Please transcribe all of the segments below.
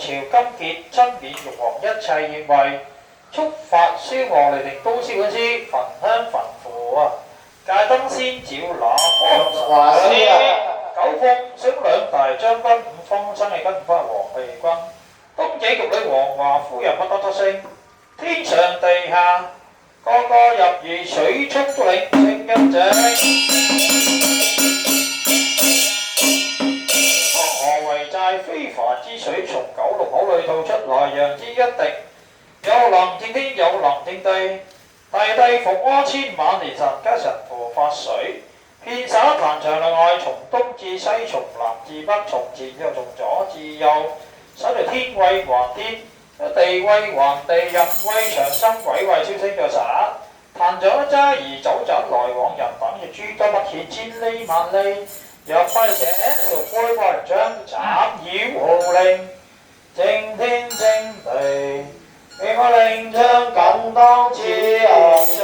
朝金傑真免玉皇一切業位，速發燒和雷霆高燒本師，焚香焚符啊！戒燈仙照那方華師啊！九鳳升兩大將軍，五方生氣跟翻黃利軍，東野玉女王華夫人不得得聲，天上地下個個入如水沖領，聲音正。河為債非凡之水，從九龍口裏吐出來，揚之一滴。有能正天，有能正地，大地伏柯千萬年神，皆神父發水。遍灑壇場內外，從東至西，從南至北，從前又從左至右，使嚟天位還天，地位還地，人位長生，鬼位超升在灑。壇上一揸而走盞來往人等，亦諸多不顯千里萬里。入輝者獨開花靈槍，斬妖號令，正天正地，俾我靈槍敢當次昂壯。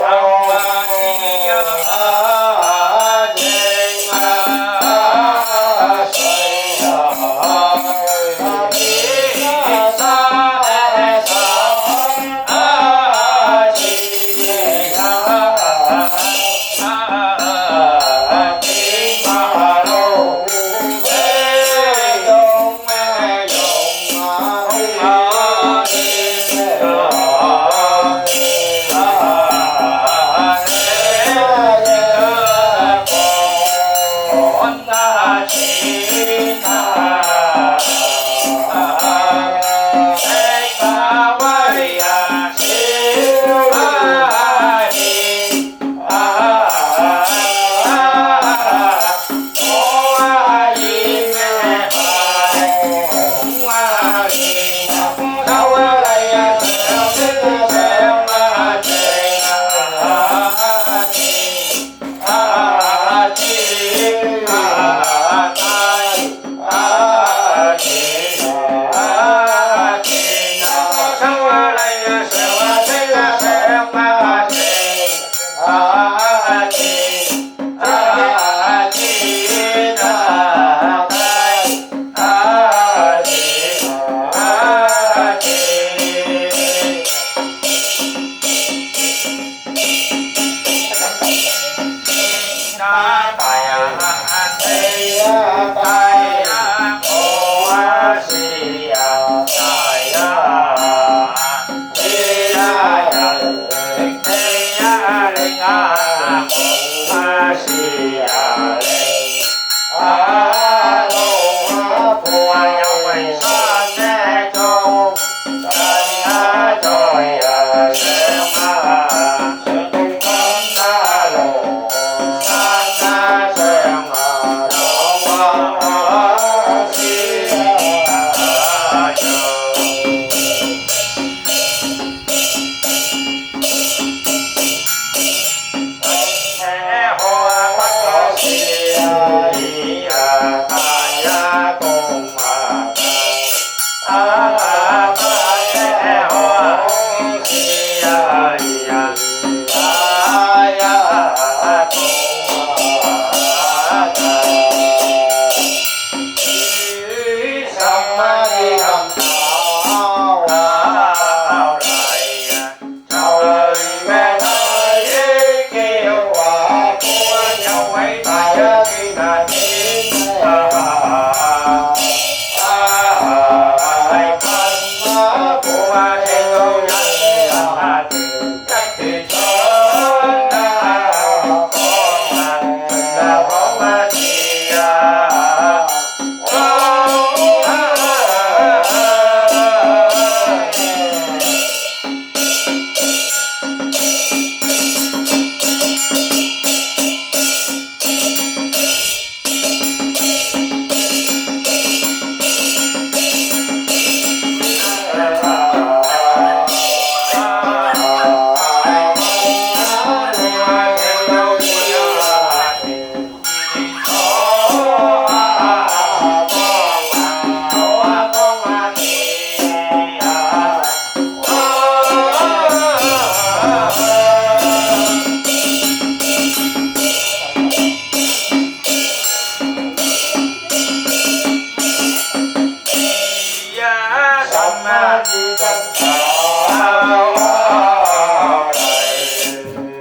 ma di chân thảo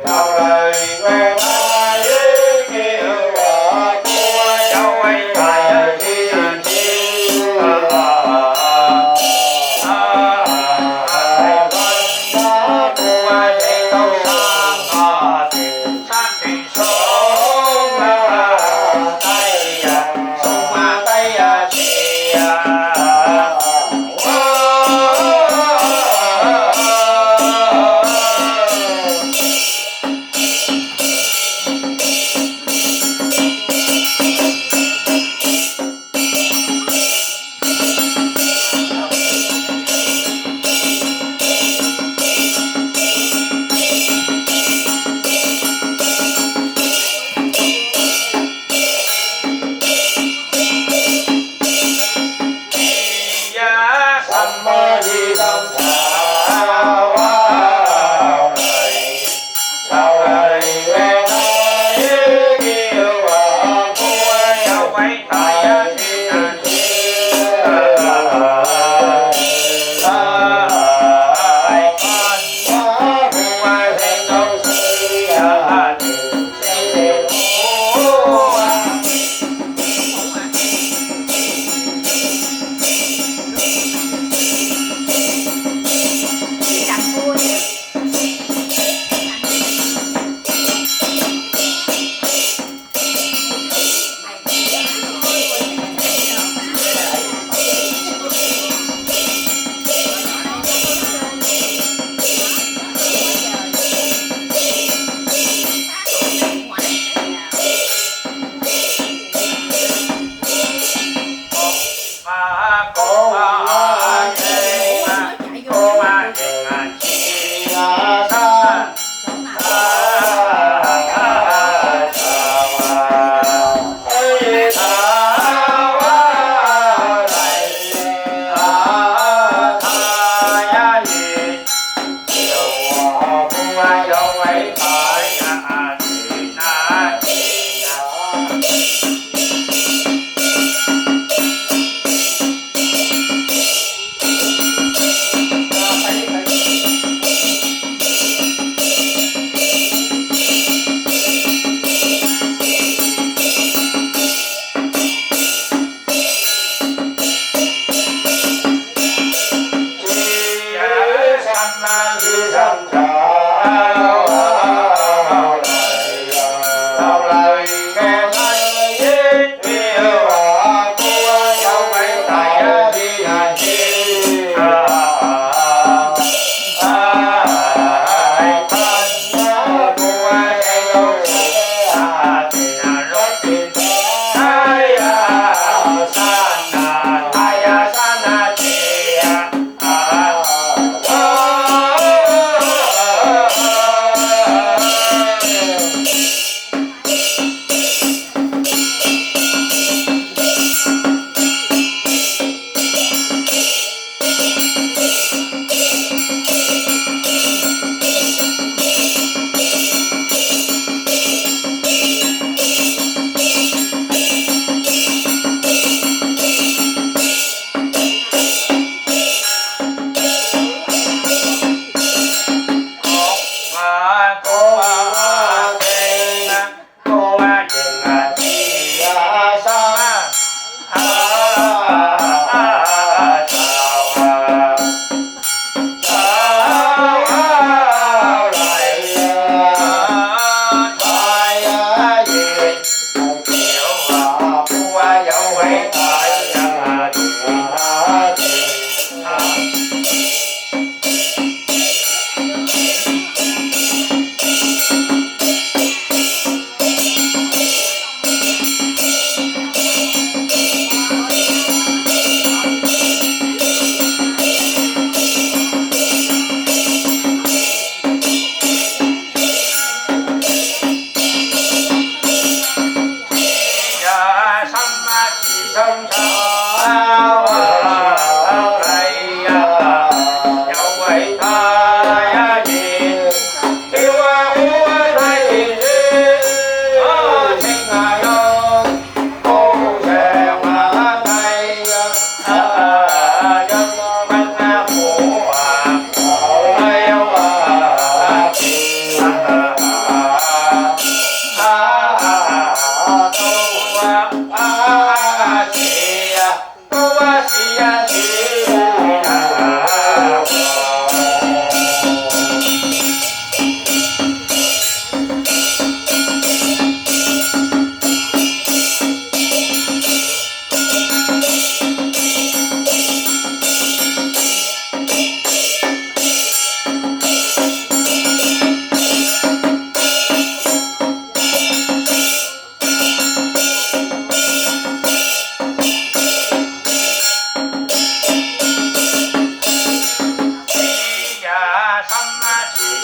chào lời về ta với kêu là vua cháu ấy thầy thiên chiếu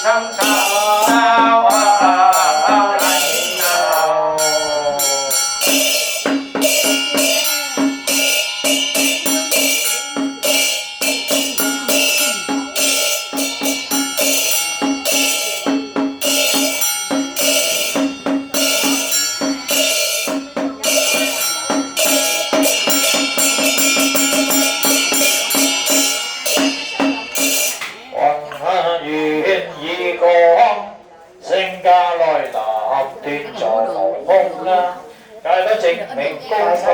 生sao lãnh đạo sinh ca lôi lập thiên trò hậu hôn la cai đó chính mình cũng có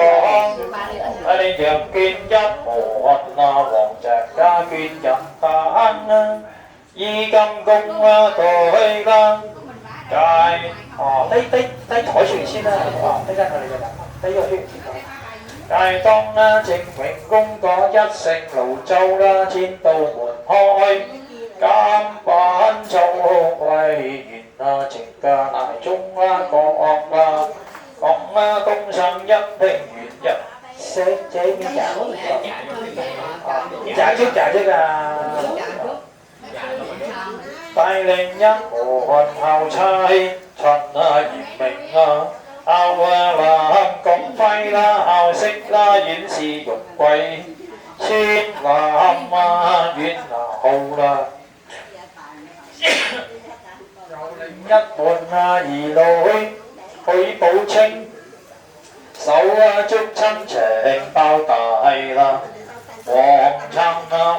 ai lên trường kiên nhất hồ hận la hoàng trạc ca kiên nhẫn ta ăn di cầm cung tội la cai thấy thổi chuyện xin thấy ra rồi thấy vô chuyện cai tông chính mình cũng có nhất sinh lầu châu la chiến tàu buồn hoi cam bản châu quay nhìn trình ca lại chúng con công sang nhất tình nguyện nhất sẽ chế miếng trả trước tay lên nhắc hồ hồn hào trai thần nhìn mình hào làm công phay la hào xích la diễn sĩ dục quay xin làm duyên là hầu la nhất buồn gì lối hối bảo清手足親情包大啦，黃撐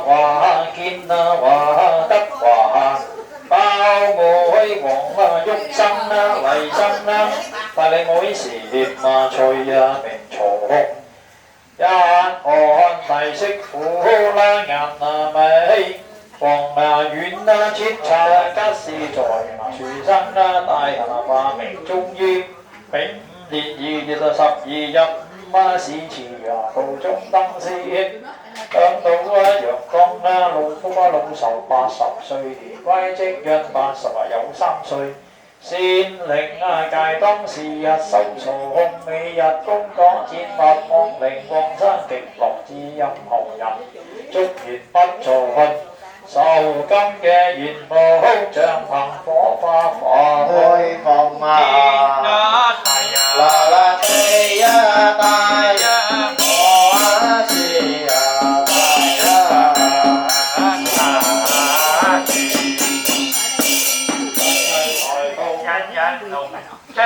話見話得話，包妹黃鬱生麗生帶你妹時翠明嘈，一看大媳婦啦顏美。黃遠切茶吉事在廚生大廈明終於丙午年2月12日市祠道中燈先響到陽光老夫老壽80歲年歸即約80有3歲先令戒當時日收數控美日公講戰法望令望山極樂之音學人祝願不錯受金嘅元寶像憑火花開放啦啦地呀大呀我是呀大呀人人龍張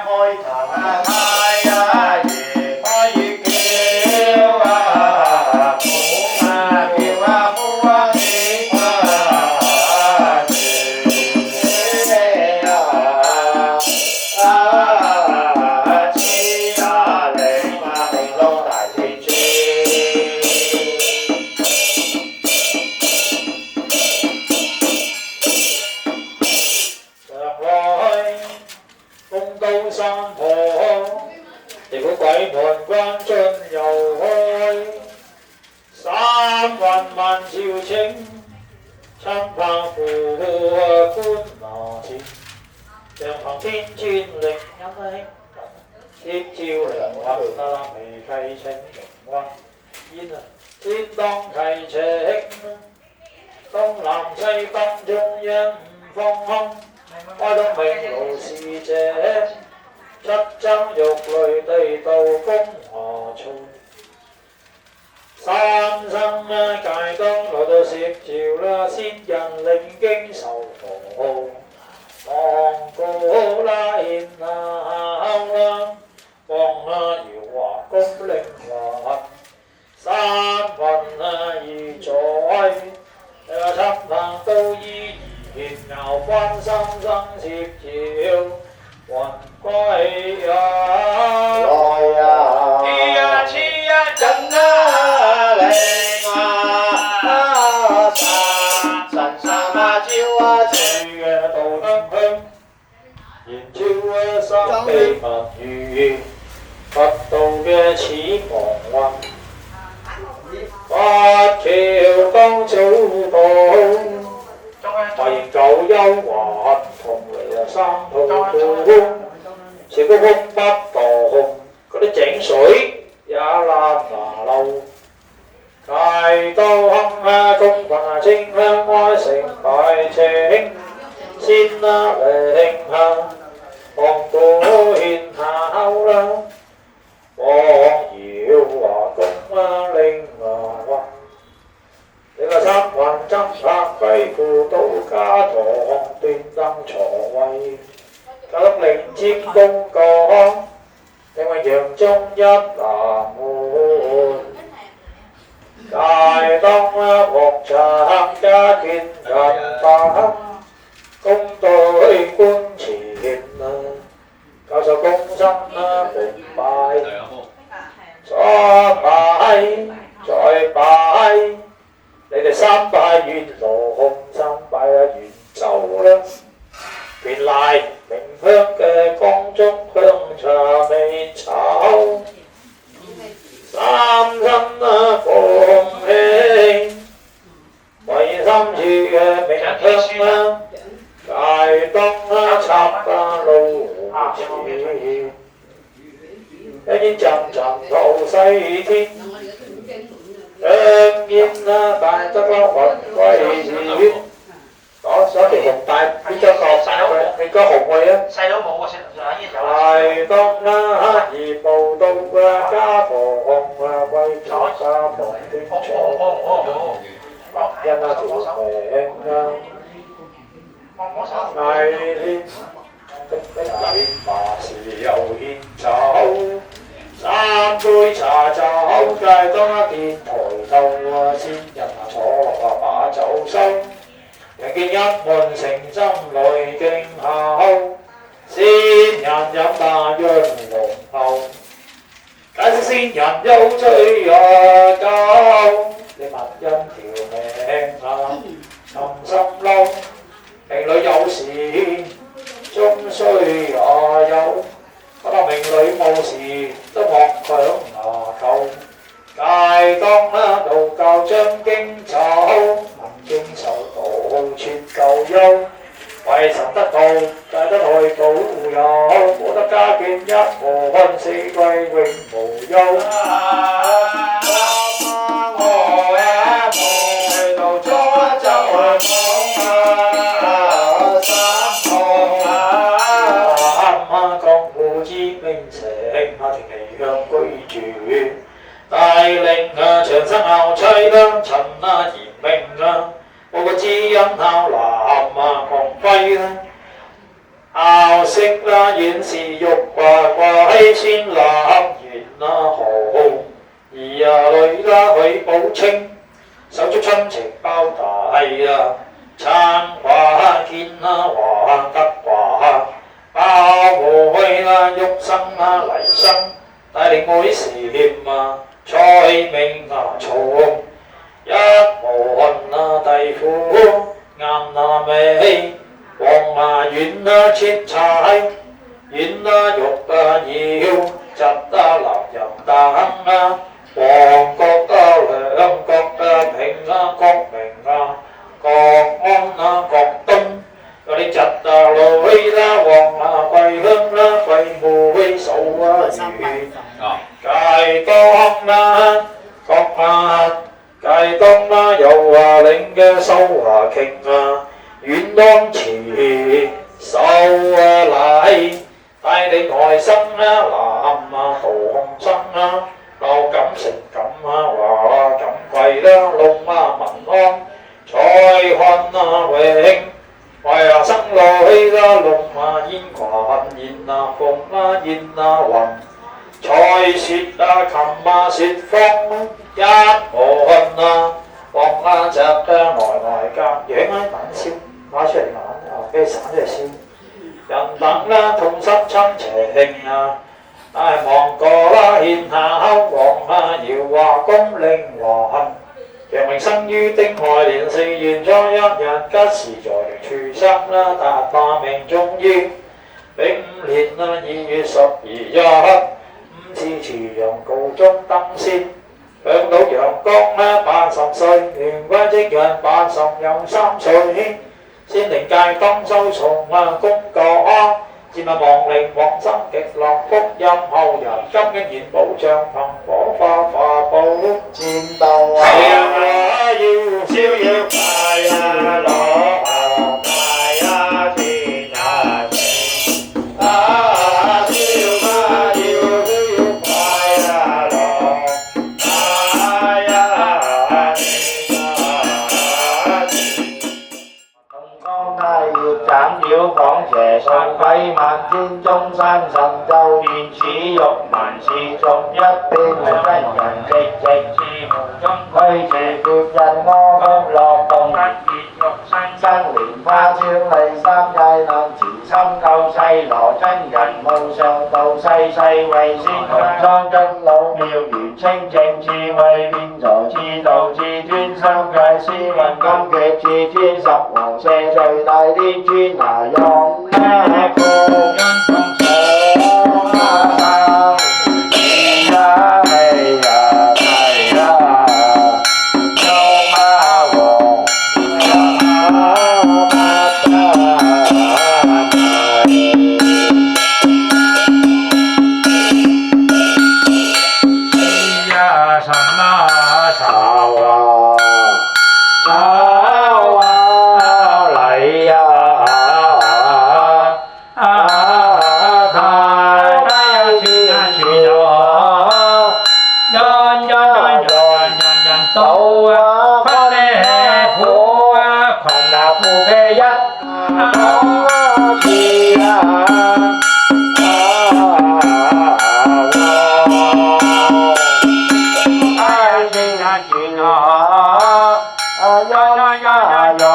開頭太呀夜叫啊叫啊呼啊鬼門關進又開，三雲萬朝清，親拍扶官拿前，上行天尊力陰貼照良畫眉契請明溫煙天當契請，東南西北中央五方空，開到明爐使者。七爭玉淚地道風華翠，三生戒當來到攝召啦，先人領經受福，望古拉獻鬧啦，望搖華公領華，三分二載，參棚都依然熬翻三生攝召。雲歸呀，來呀，咿呀咿呀震啊靈啊，神神啊照啊住嘅道燈香，燃照三秘密語，佛道嘅似黃雲，八橋當祖道。大型九幽華同嚟三套小高峰不墮嗰啲井水也爛牙漏，戒刀坑公棍清香開成大清，先啦領啊，望古獻考啦，王耀華公啊令啊運，你個三運爭拍歸附到家堂，端登床位，搞得領尖公講，因為陽中一南門。大當國策家見人把，公隊官前教授公生崇拜，再拜再拜，你哋三拜元龍，三拜元州啦，原來明香嘅江中香茶未炒。三生恭喜，為三處嘅明香大當插路前，一煙陣陣吐西天，香煙大則雲歸天。嗰條紅帶邊張角？你個紅會啊？細佬冇啊，大當而報到家房為咗家房的坐，因條命嗌天的大馬時又獻酒，三杯茶酒界當見抬頭先人坐落把酒收。人見一門誠心來敬候，先人飲那羊龍後，解釋先人有罪疚。你問因條命尋心嬲，命裏有事終須有，不過命裏無事都莫強求。戒當道教將經走，聞經受道傳舊優，為神得道戒得來保佑，保得家眷一無困，四季永無憂。帶領長生校妻啦，陳嚴明我個知音校男狂輝校色遠視玉掛千立月豪，兒女許寶清，手足親情包大撐華見華德華，包妹玉生黎生，帶領妹禪蔡明松，一門弟婦顏美，黃遠切柴，遠玉要窒男人等，黃國兩國平國明國安國東，有啲窒女黃桂香桂妹數月。戒當戒當又領嘅收瓊遠當持受禮，帶領外甥男道紅生鬧感成感話感貴龍民安財漢永，為生女龍煙群燕鳳燕雲。彩雪琴雪風一門黃隻來夾樣晚燒，攞出嚟玩俾你散出嚟燒。人等痛心親情望過獻孝王耀華公令還，陽明生於丁亥年4月初1日，吉時在處生達馬命中於丙午年2月12日。自慈陽告中登仙，享到陽光80歲，元龜即日80又3歲，先靈戒當修從公告，漸望靈往生極樂福音後人，金經元寶像憑火花寶戰鬥要逍遙快樂快斬妖講邪數鬼萬天中山神咒願此欲萬事逐一變係真人直直無中推住別人我福樂動。生蓮花超麗三界難慈心救世羅真人無上道世世為先裝真老妙圓清淨智慧辯才智道至尊三界師運金闕至尊十王舍最大天尊拿用那福因同所生呀嘿呀係呀有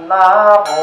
馬王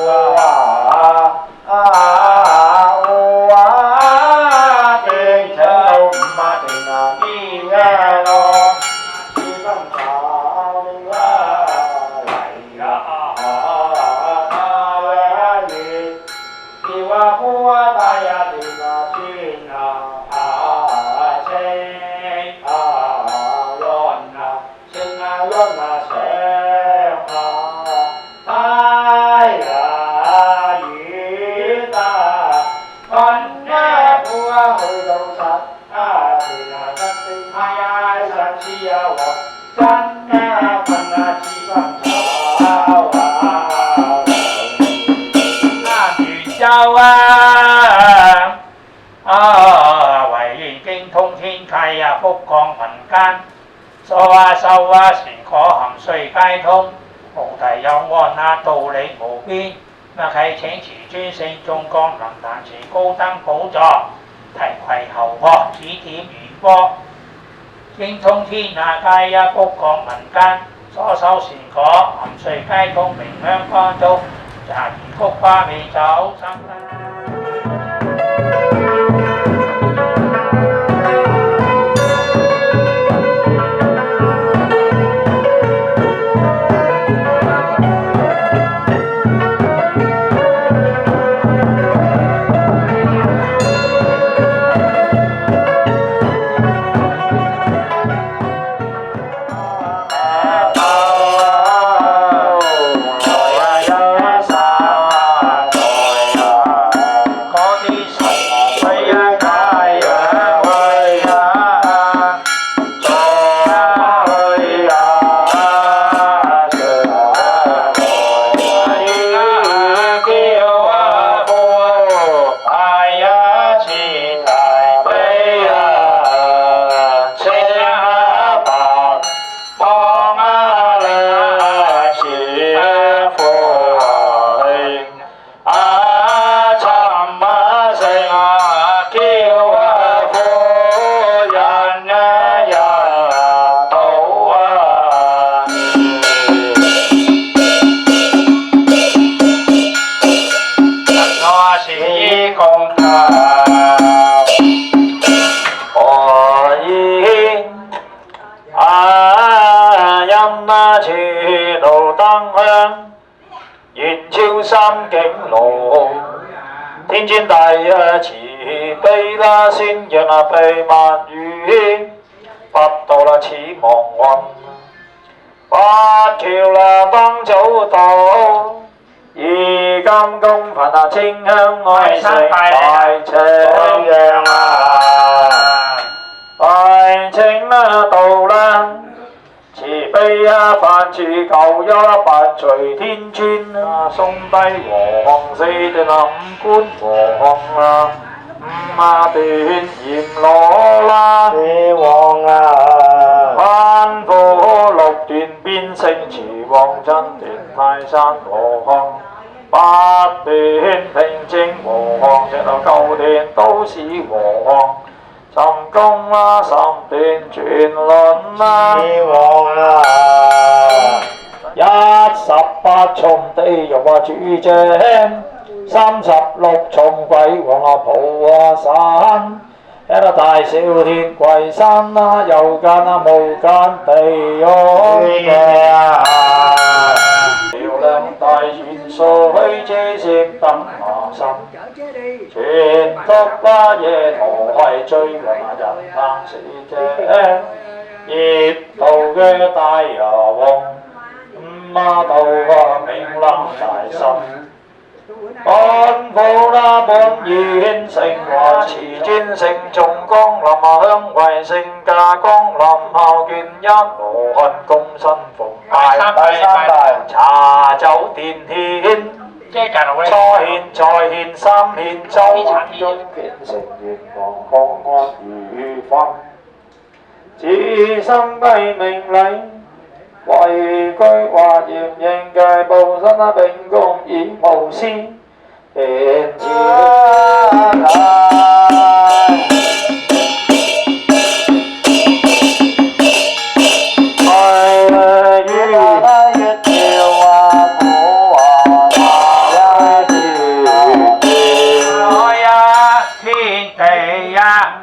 福降民間，修善果含歲皆通，菩提有岸道理無邊。啟請慈尊聖眾降臨壇前高登寶座，提攜侯國指點圓波，精通天下皆福降民間，所修善果含歲皆通，名香光足，雜兒菊花美酒生燈。三境路，天尊大慈悲啦，先讓秘密語，不到啦此亡運，不朝啦當早到，而今公墳啊清香愛食大情樣啊，大情啦到啦。慈悲啊，梵住舊一八隨天尊啊，宋帝皇四段啊，五官王啊，五啊段閻羅啦，地王啊，班虎六段邊聖慈王真段泰山王，八段平正王，直到九段都市王。十公啦，十段全論啦，地王啊， 18重地獄啊主正，36重鬼王啊抱啊山，一個大小天貴山啦，右間啊無間地獄啊，橋梁大元素虛遮攝等下身，全督巴耶陀係追雲啊人行使者，業道嘅大牙王。馬道啊，明臨大神，奔赴啦本願成華慈尊聖眾光臨啊香為聖駕光臨孝見一羅漢共身奉拜三大茶酒殿獻，初獻再獻三獻周中見成願望康安如飯，自心計命禮。為居華嚴應戒報身啊，並共以無私獻自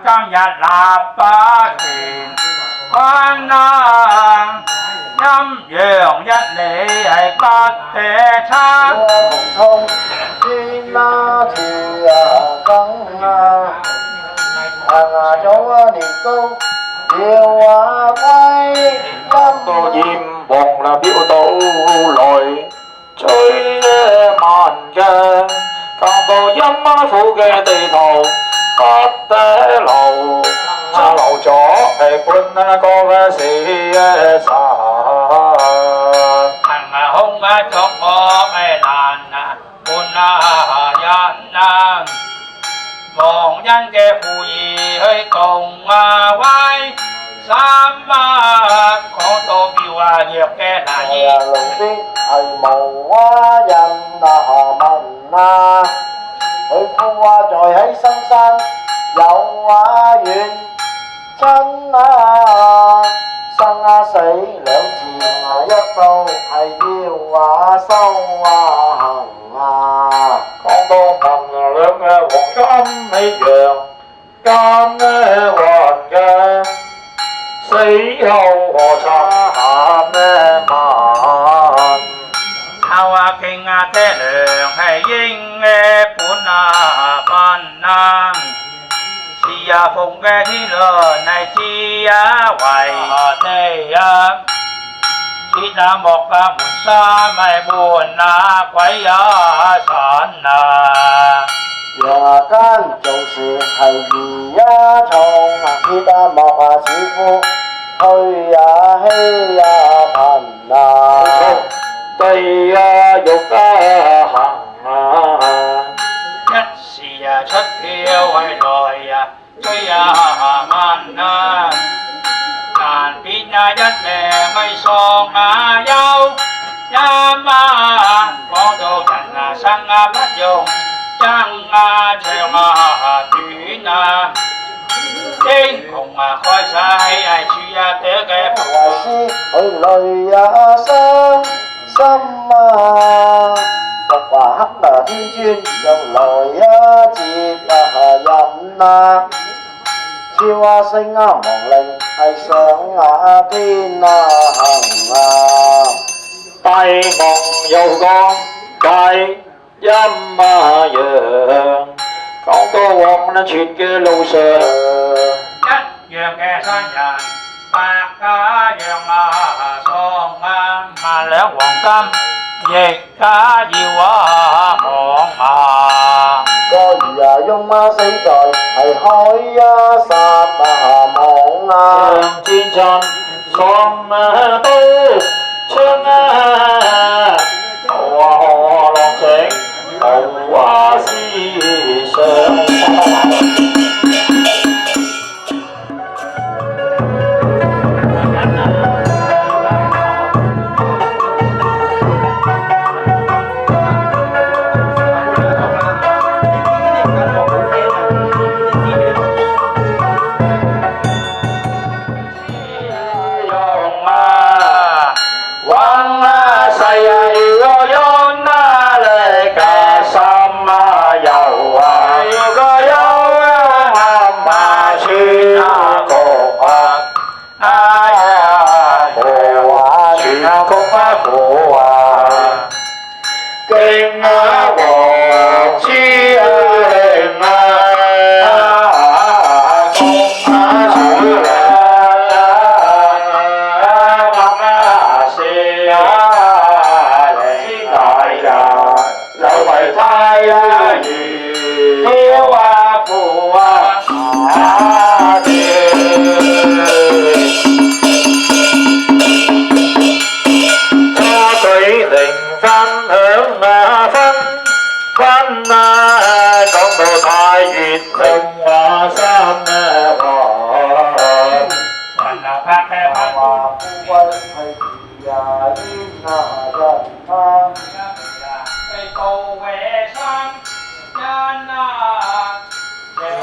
今日立不全，困難陰陽一理係不捨差。通天啦住啊更啊，早啊年高要啊歸個陰炎黃啦飄到來，追萬嘅更到陰府嘅地圖。不得留，留咗半個嘅時辰。行空作惡難半人忘恩嘅負義去共威，三講到妙弱嘅難易。路邊係無人問啊。佢父啊在喺深山有啊緣真啊生啊死兩字啊一到係要啊收啊行啊講到文兩嘅黃金一樣，間還嘅死後何曾問？後傾爹娘係應嘅本分是奉嘅天倫係知為地鐵木門三係門鬼神陽間做事係如蟲鐵木師傅去欺貧地獄行一時出票為來追問難辨一命去喪憂一講到人生不用爭長短英雄開世處得嘅為師去累傷心佛話黑天尊就來接引超聲亡靈係上天行大夢又講界陰陽，講到往傳嘅路上，一樣嘅新人，百家樣喪萬兩金亦家要望個魚啊翁媽死在係海沙網向前塵送刀槍河浪情豪思想。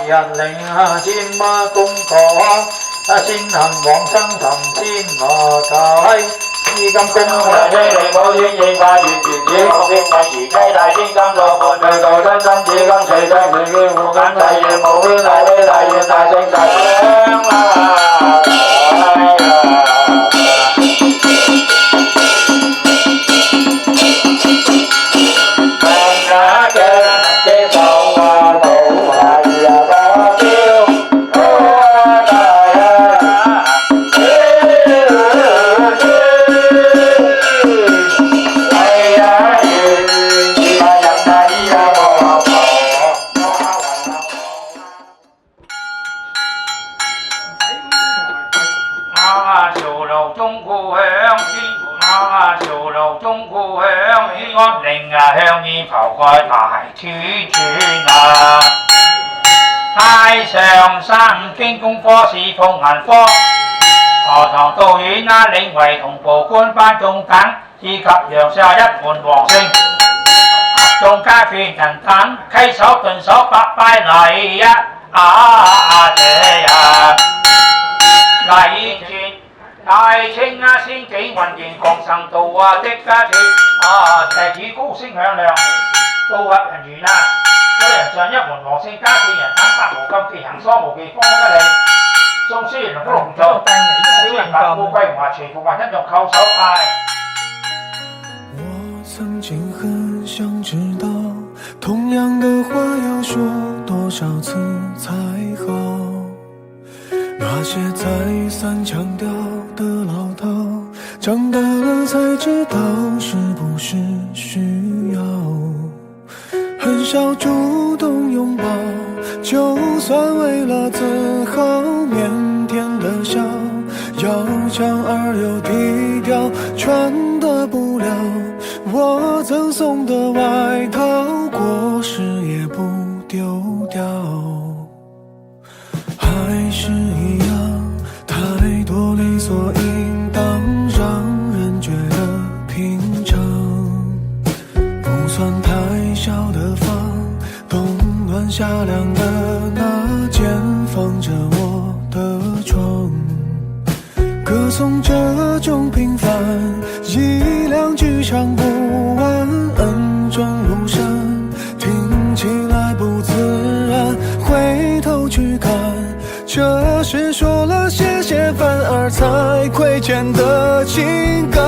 人領千馬公講，先行往生尋仙羅體。衣金公係非利寶天應化月圓子，國經米如雞大天金落盤對道真真子金隨將權見護緊大願無邊大悲大願大聖大將香煙浮蓋大處轉太上山經功科是鳳銀科，何堂道院領為同步官班中等，以及陽下一門王姓，眾家眷人等稽首頓首百拜禮這禮節大清先幾運現降生道的家團笛子高聲響亮，道入人員多人上一門王姓家眷人等百無禁忌行疏無忌方吉利，眾書人福龍座，小人白富貴華全部還一用叩首拜。我曾經很想知道，同樣的話要說多少次才好？那些再三強調的老套，長大了才知道是不是需要。很少主動擁抱，就算為了自豪，靦腆的笑，要強而又低調，穿得不了我贈送的外套，過時也不丟掉。還是一樣，太多理所應當，讓人覺得平常。不算太小的房，冬暖夏涼的那間放着我的床，歌頌這種平凡，一兩句唱不完，恩重如山，聽起來不自然，回頭去看，這是說了謝謝反而才虧欠的情感。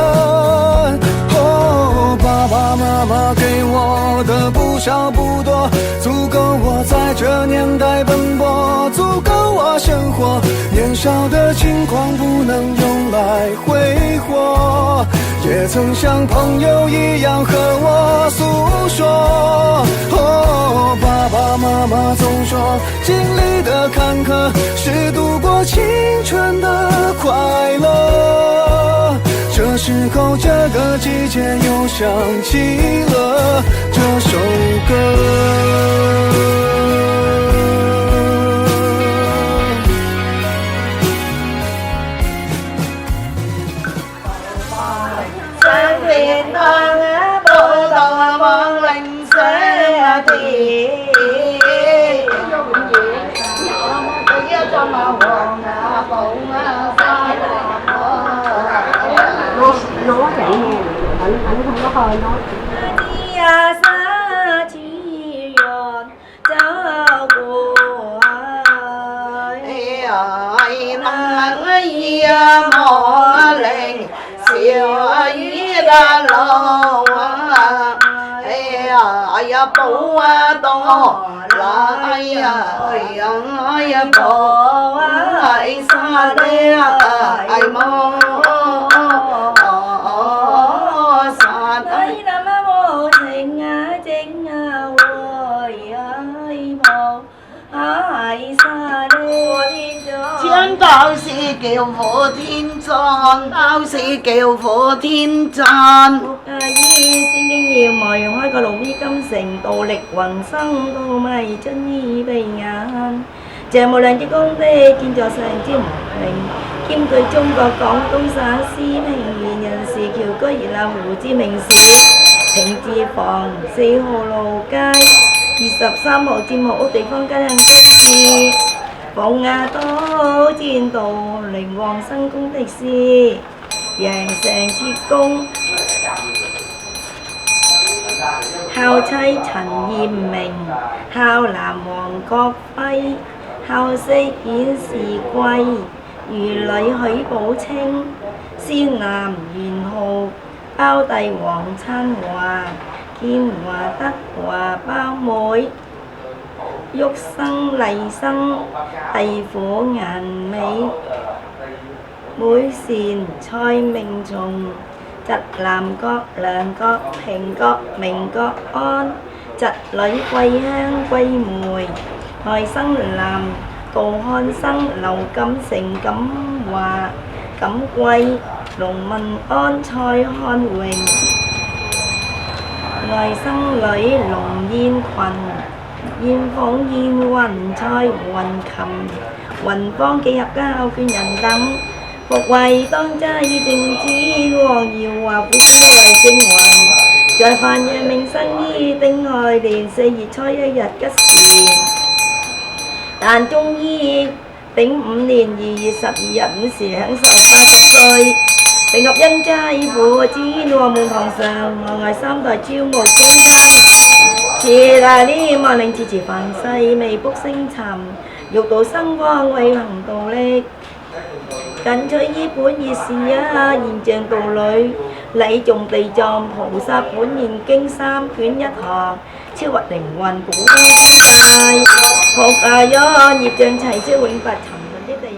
哦，爸爸媽媽給我的不少不多，足夠我在這年代奔波，足夠我生活。年少的輕狂不能用來揮霍，也曾像朋友一样和我诉说。哦，爸爸妈妈总说，经历的坎坷是度过青春的快乐。这时候，这个季节又想起了这首歌。寶啊多來呀寶啊沙咧哎麼沙哎那麼無情啊情啊會哎麼哎沙咧將到是叫火天葬，到是叫火天葬。先經要外開個路於金城，道力宏生，到迷津於鼻眼。像無量之功德，建在上之無平，兼具中國廣東省思平原人士僑居熱鬧湖之名士，平治坊4號路街23號佔木屋地方吉祥之事，鳳雅島戰道靈旺生功的事，贏成設功。孝妻陳艷明，孝男黃國輝，孝媳顯示貴，餘女許寶清，先男元浩，胞弟黃燦華，建華德華胞妹，旭生麗生，弟婦顏美，妹善蔡明松。侄男郭良郭平郭明郭安，侄女桂香桂梅，外甥男杜漢生劉錦成錦華錦貴，龍文安蔡漢榮，外甥女龍燕群燕鳳燕雲蔡雲琴雲芳幾合家孝眷人等。復為當齋正子王耀華父親為正雲，在梵陽明生於丁亥年4月初1日吉時，但終於丙午年2月12日午時享壽80歲，並合因齋父子和門堂上外3代招募宗親，此大念萬令遲遲凡世未卜星尋，欲度生光為行道力。近取於本熱事啊，現象道侶，禮頌地藏菩薩本願經3卷1行，超拔靈魂古今之大，學業障齊消永拔沉淪的地府。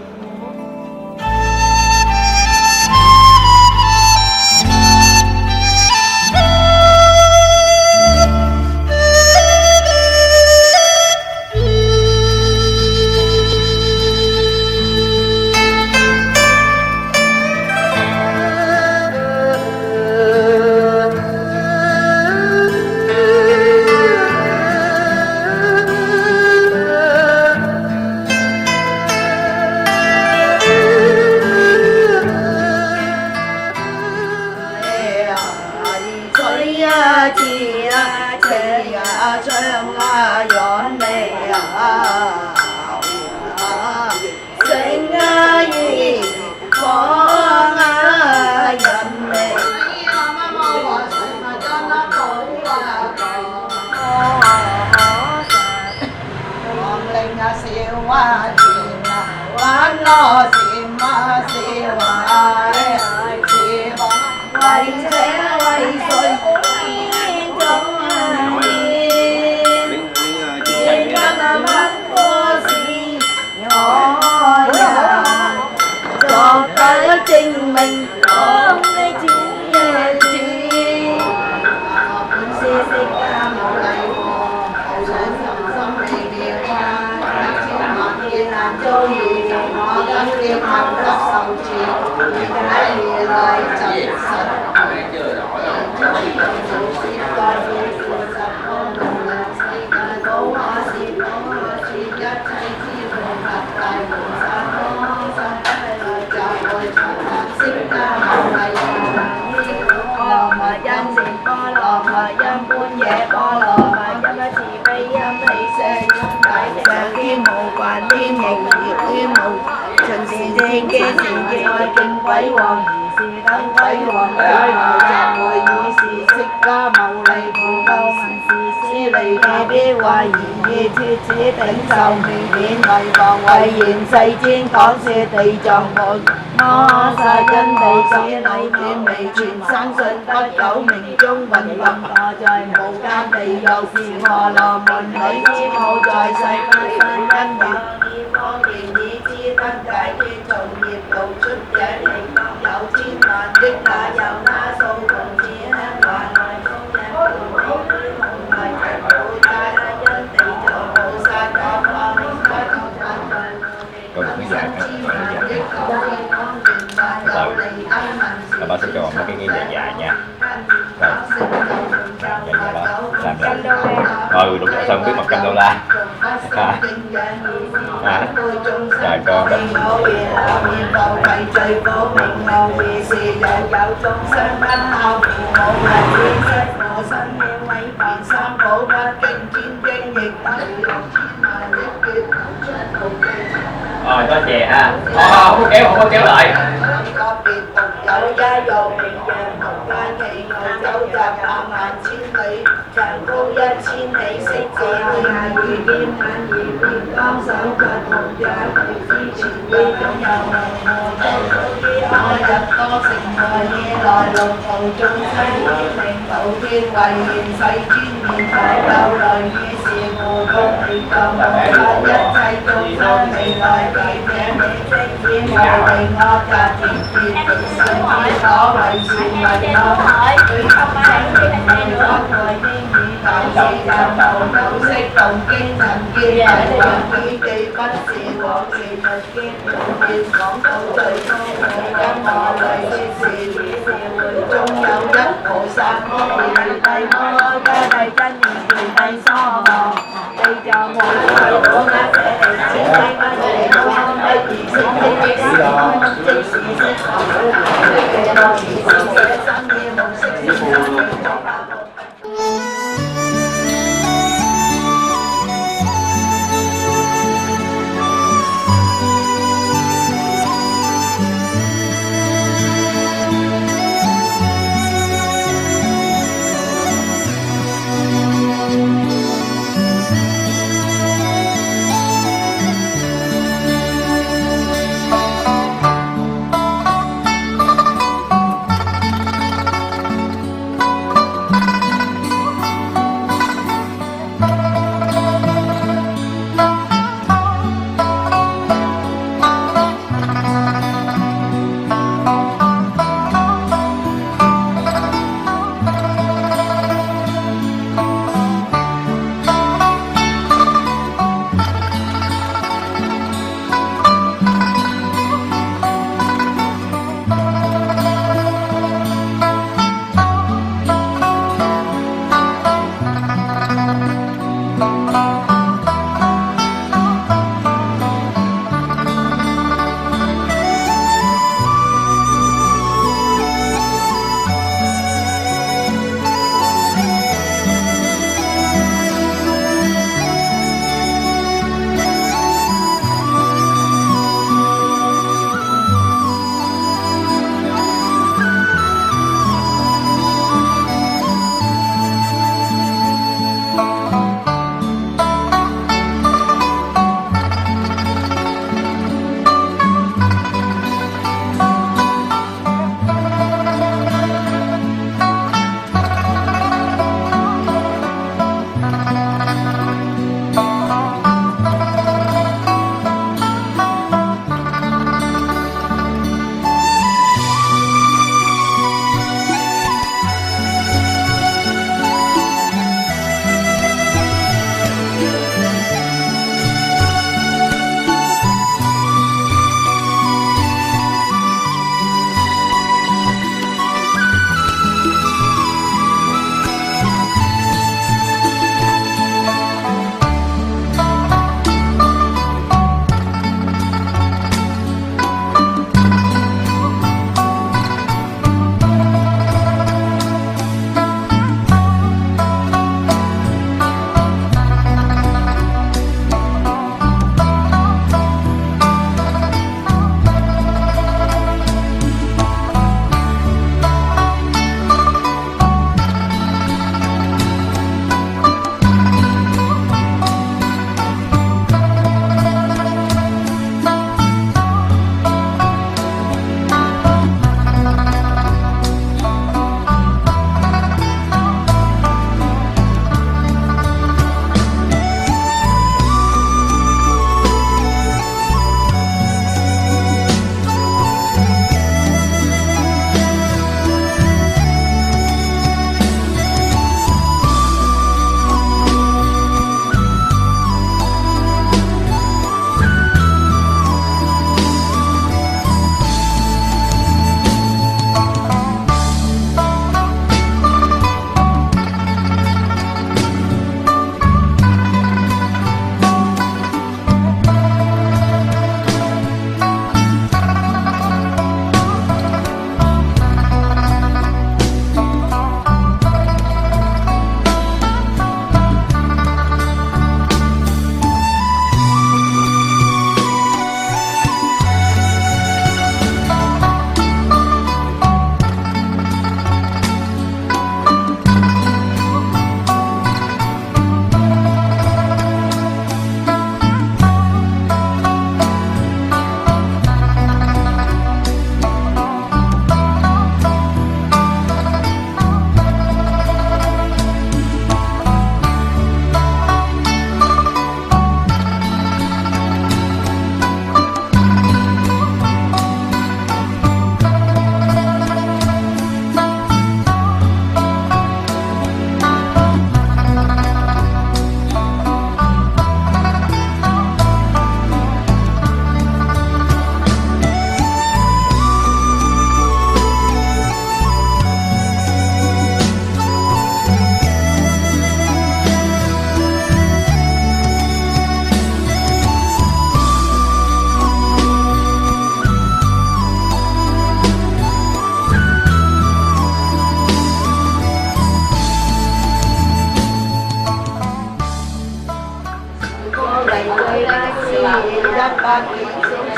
lai trần sẵn con vui của sẵn con đồng là xây ca cố hóa si nhất thay chi đồ mặt tài của sẵn con sẵn cái lời chào hồi chào hàng sinh ca hậu này lò mà dân xịn có lò mà dân buôn nhẹ có lò mà dân nó chỉ bây dân thị xe đại xe kim mù và kim mù kim mù trần xịn thiên kia xịn kia kinh quấy hoàng gì xì thân quấy hoàng quấy hoàng chào người gì xì xích ca màu lầy phù đâu mình xì xì lì khi biết hoài gì gì chi chi tỉnh sầu vì điện thời còn quay diện xây chiến con xe tỳ tròn bội nó xa chân tỳ xì này kim mì truyền sáng sinh tất cẩu mình chung bình bằng to trời mù cam tỳ dầu xì hòa lò mình hỡi chim hậu trời xây phát sinh anh bạc con tiền đi chi tất cả chi trồng nghiệp đầu xuất giải này con dạo chi mà đích là dạo na sâu cùng chi hát và nói không dám cùng mấy người hồng người chẳng đôi ta ra dân tỳ chờ bộ xa cho con mình có trong thành đời Câu được cái dài đó, gọi là dài. Rồi bà sẽ cho mấy cái dài dài nha. Rồi, dài dài đó, làm được. Đúng rồi, sao không biết $100. Rồi con đó. Rồi có chè ha. Không có kéo lại. Chẳng cô dân xin hãy xích chị người hà gì kim hàn gì kim con sống cho thuộc gia người chi chỉ đi trong nhau họ dập có sinh thời nghe lời lòng cầu chung sáng mình cầu thiên hoài hiền xây chín nghìn phải bao lời nghe xìa ngồi con thì cầm ta nhất thay chung ta mình lời kỳ kẻ mình trách thiên ngồi thì ngó cả thiên thiên tự sinh thiên đó vậy xin mình nó tuy không ai mình nữa người tạo si làm đầu nấu xích tổng kinh thành kia đại hoàng kỳ kỳ bất xì quảng xì thật kiên tiền quảng cầu trời không người đang mò lời xì người chung nhau nhất cổ sang đi tay mơ ra đầy tranh nhìn tay so bò đây cho mỗi người của ngã sẽ đầy chiến tay ba đầy không đây chỉ xin đi chỉ xin xích không để nó chỉ xin sẽ sáng nghe một xích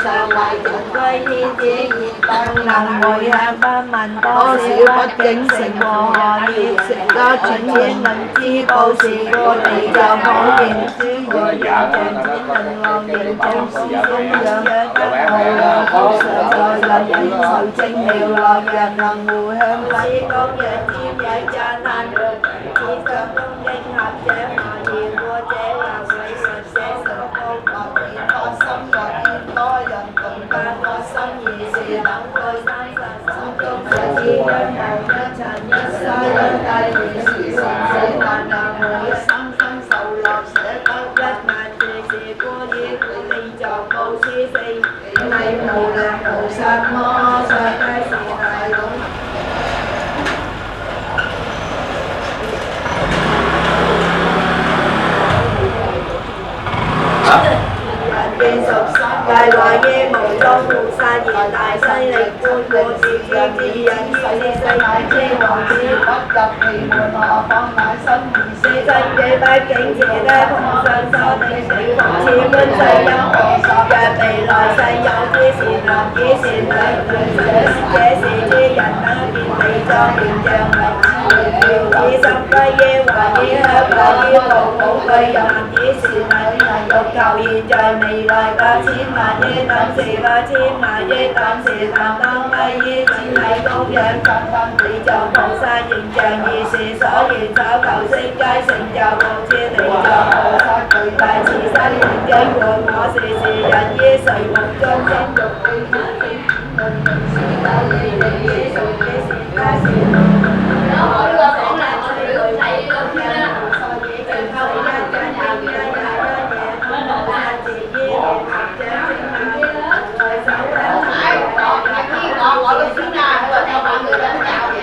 上為人歸天子現能回向不問多少不竟成禍害業，成家轉錢能知報時過地就可見諸如人像天能望形像師供養得無量福上在能應受正妙樂人能回向禮供養瞻仰讚歎此上恭敬合者下言過者或為實寫上報求現發心或現多人共發發心意是等會三十心中所知因無一塵一沙一諦如是善事但能會生生受樂捨得一萬住是故以故利作布施四禮無量菩薩摩薩皆是大勇。見屬界內於無中菩薩言大勢力觀我自知自引於是世界之王子不入其門何況乃心而是真嘅不境自得空相所定成此觀世音菩薩若未來世有之善男子善女這是諸人等見地藏形象為以心歸於懷於香港於無恐懼人子善女欲求現在未來8,000,000億等時8,000,000億等時但當歸於此禮供養地藏菩薩形象而是所願所求悉皆成就無諸地藏菩薩具大慈身願境換我是人於誰目中生育於他天論人是有義理於誰嘅善加善我呢個講啦，我哋要睇呢個片啦，所以正後一緊要嘅嘢，無法自依連合者正行，為手兩我都先啦，我就話佢兩教嘅。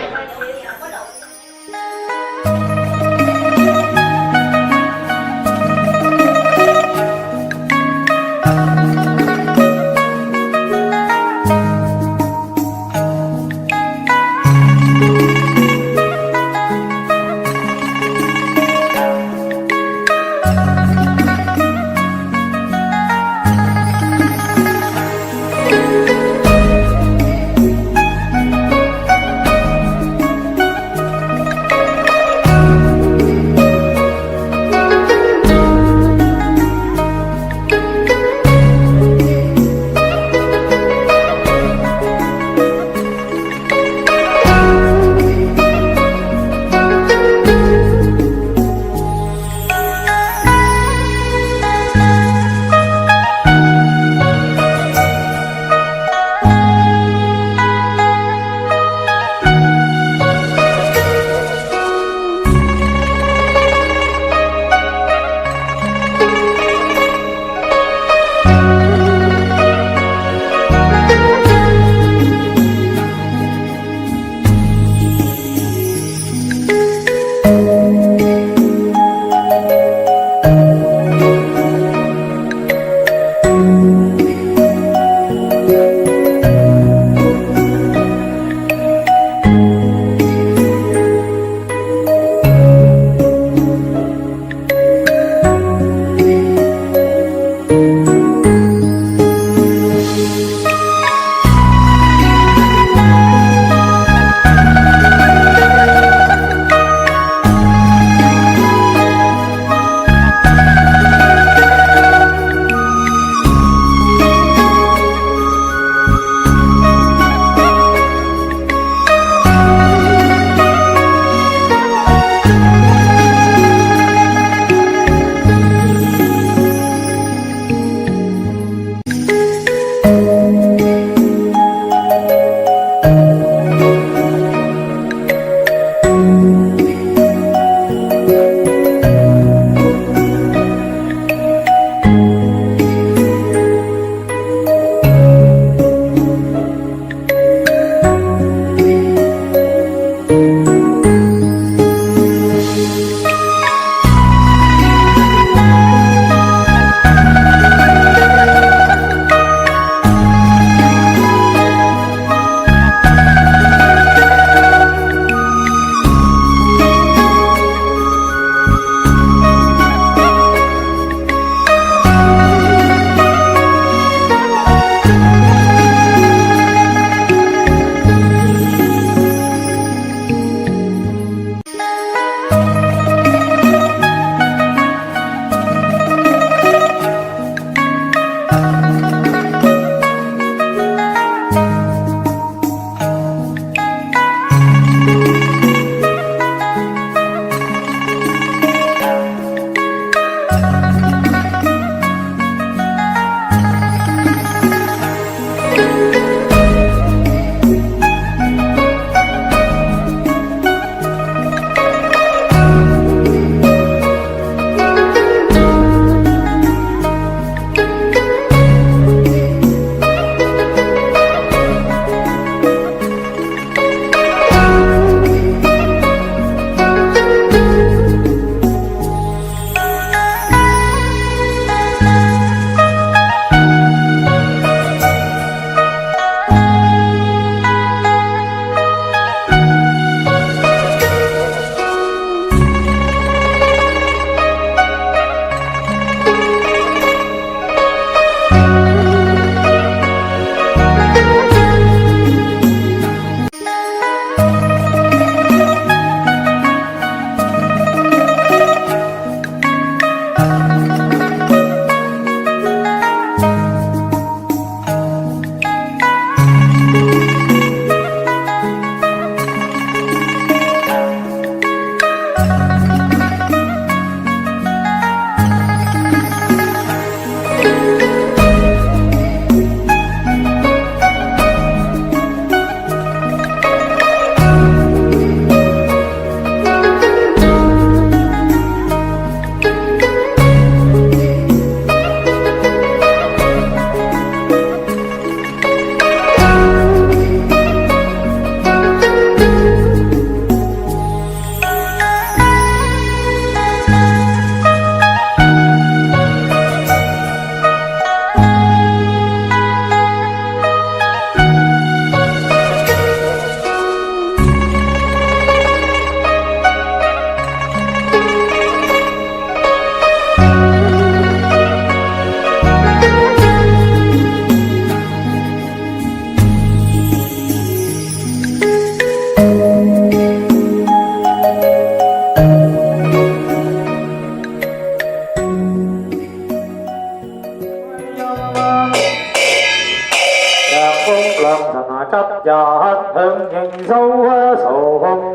向迎收啊送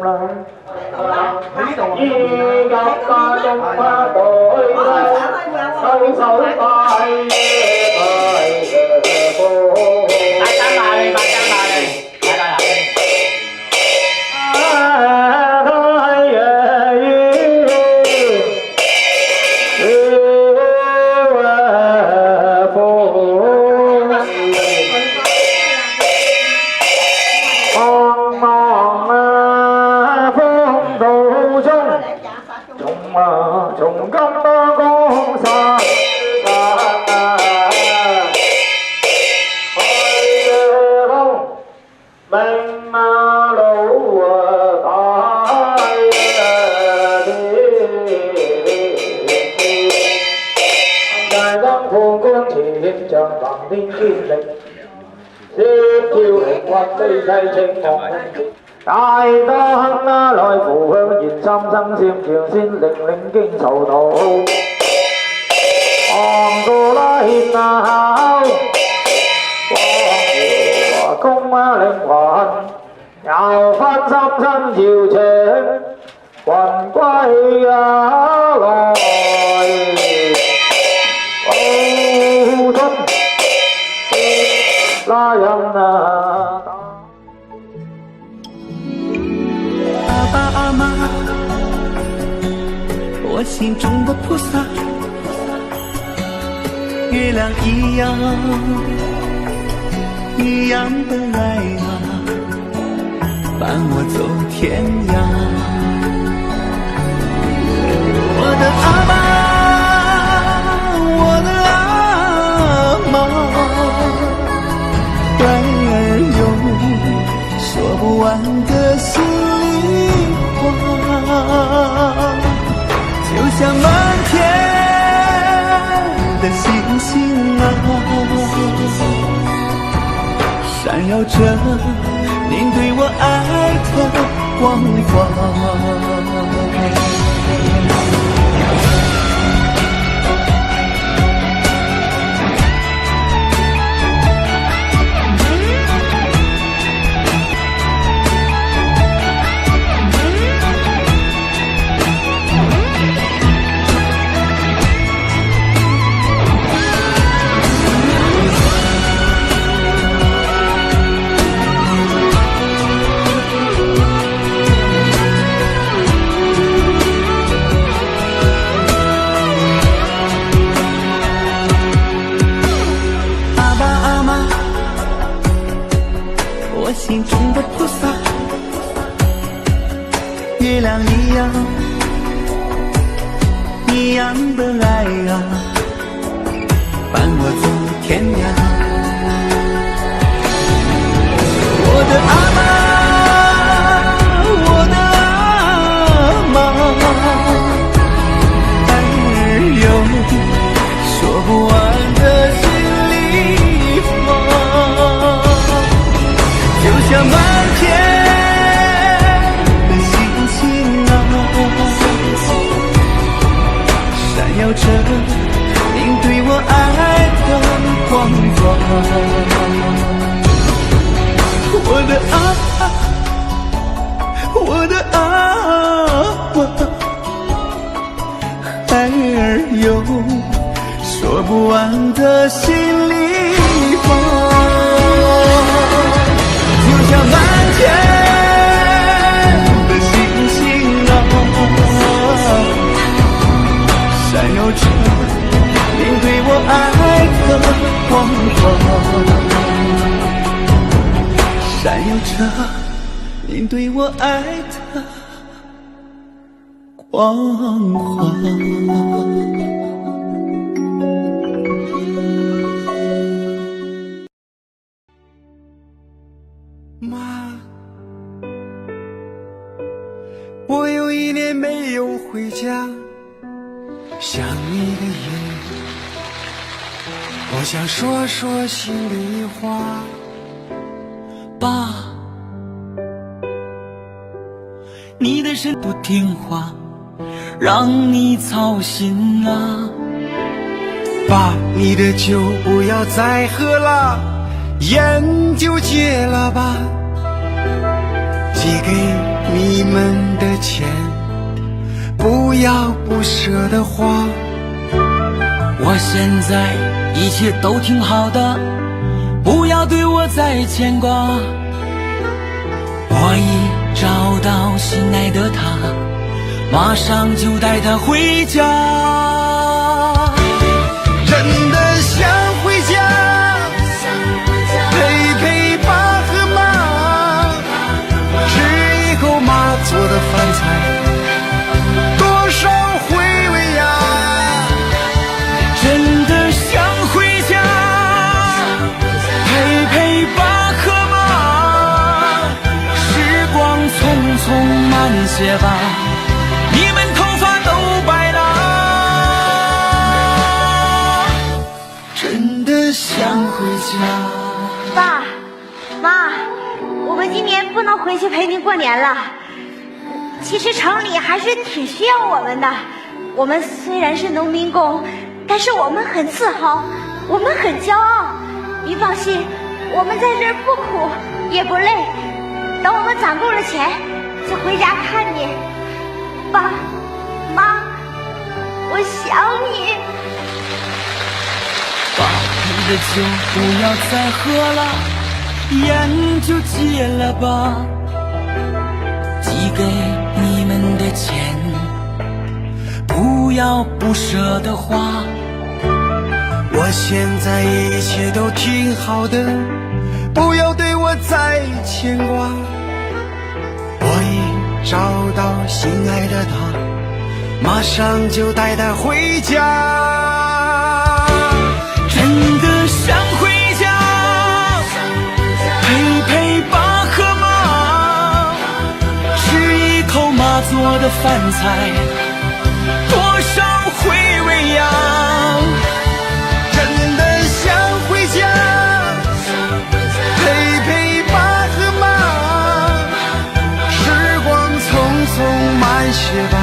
啦，依家家中花對收手快從今多江山去夜風明馬路大大燈盤光前像橫天堅力，協調靈魂飛世情夢。大燈啊，來扶香燃三生閃耀先，靈靈經愁惱。昂過拉獻啊，華公啊靈魂，又翻三生搖情，魂歸啊來。哦，春拉人啊！阿爸阿妈，我心中的菩萨，月亮一样的爱啊，伴我走天涯。我的阿爸，我的阿妈，爱儿有说不完的心里话，就像满天的星星啊，闪耀着您对我爱的光华。心中的菩萨，月亮一样的爱啊，伴我走天涯。我的阿妈，我的阿妈，爱儿有说不完的心里话。就像满天的星星啊，闪耀着您对我爱的光华。我的阿妈，爱儿有说不完的心里话。就像满天的星星啊，闪耀着您对我爱的光华，闪耀着您对我爱的光华。妈，我有1年没有回家，想你的夜，我想说说心里话。爸，你的身不听话，让你操心了。爸，你的酒不要再喝了，烟就戒了吧。寄给你们的钱，不要不舍的花。我现在一切都挺好的，不要对我再牵挂。我已找到心爱的她，马上就带她回家。真的想回家，陪陪爸和妈，吃一口妈做的饭菜，多少回味呀！真的想回家，陪陪爸和妈，时光匆匆慢些吧，你们头发都白了。真的想回家。爸妈，我们今年不能回去陪您过年了。其实城里还是挺需要我们的，我们虽然是农民工，但是我们很自豪，我们很骄傲。您放心，我们在这儿不苦也不累，等我们攒够了钱就回家看您。爸妈，我想你。把你的酒不要再喝了，烟就戒了吧。寄给你们的钱，不要不舍得花。我现在一切都挺好的，不要对我再牵挂。我已找到心爱的她，马上就带她回家。真的想回家，陪陪爸和妈，吃一口妈做的饭菜，多少回味呀！真的想回家，陪陪爸和妈，时光匆匆慢些吧，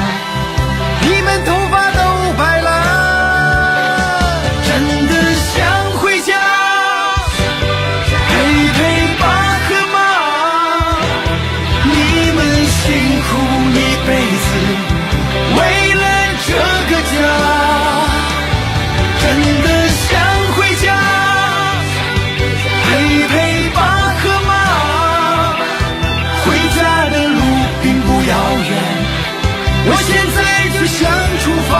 你们头发都白了。真的想回家，陪陪爸和妈，你们辛苦一辈子，为了这个家。真的想回家，陪陪爸和妈，回家的路并不遥远，我现在就想出发。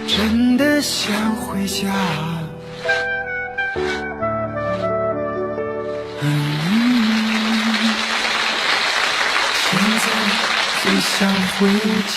真的想回家。现在就想回家。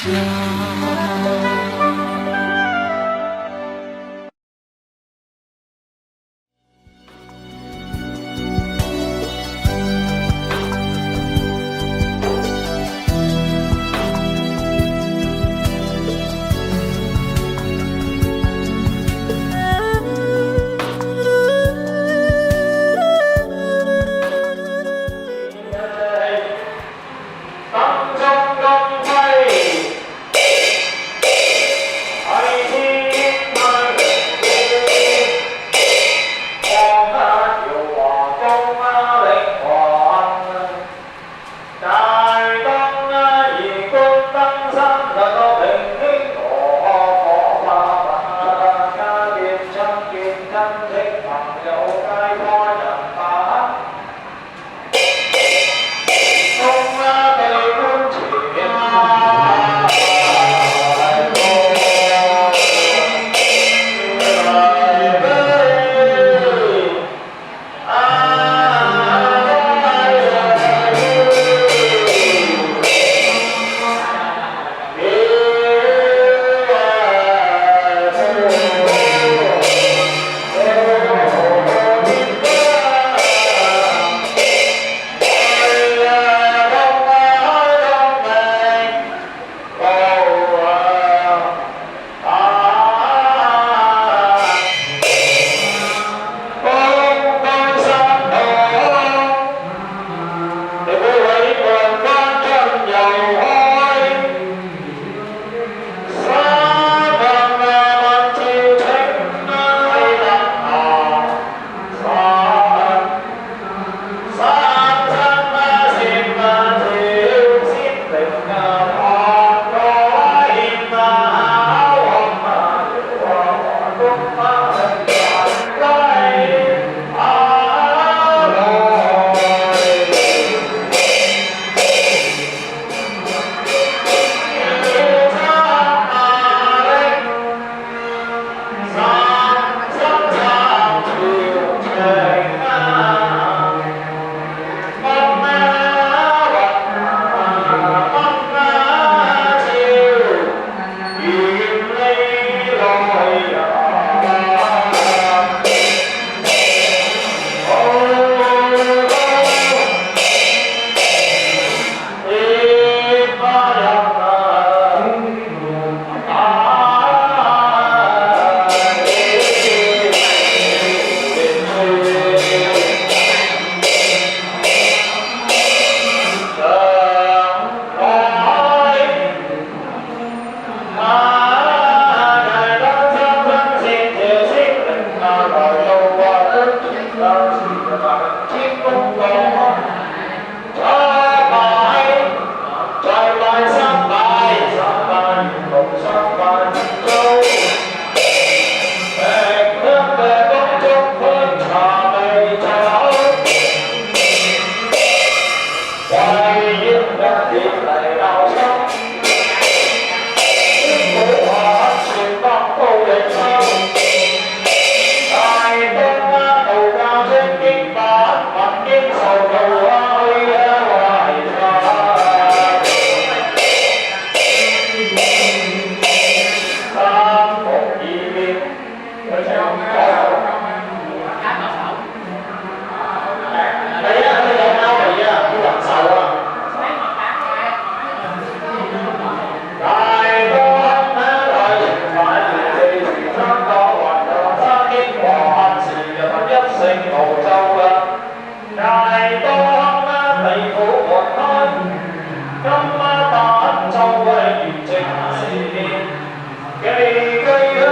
当中共推，經受到去懷化。三伏二滅，佢唱係啊，佢有貓嚟啊，要人手啊！大江呢大情反而四時三角雲啊，三經華是人一聲無奏啊！大江呢地府門開，今晚打奏為如正時。記居熱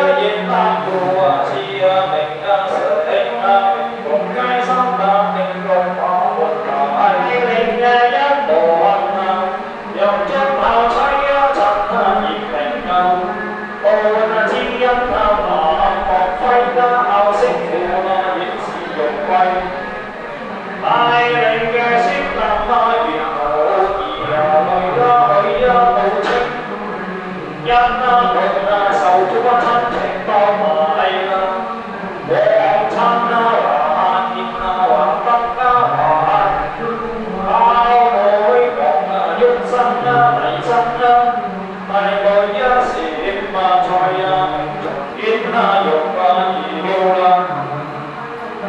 南湖啊，似啊明啊石嶺啊，逢街三打定六把雲啊，係令啊一無痕啊，又將後妻啊趁啊熱明啊，無論啊知音啊南岳輝啊，後媳婦啊亦是玉貴，帶領嘅小男啊原無兒啊女啊女啊無情。因啊門啊受咗親情當埋啦，皇親啊還熱啊還得啊還，包妹講啊喐身啊提身啊，大女一閃啊菜啊見啊肉啊兒料啦，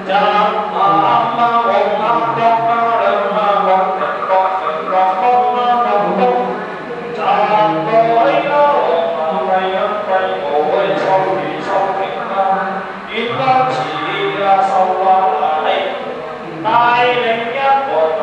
站啊啱啊黃啊腳啊兩啊各明各明各幫啊各幫，站個喺啊為啊為無會臭如臭勁啊，遠安似啊受啊奶，帶領一個大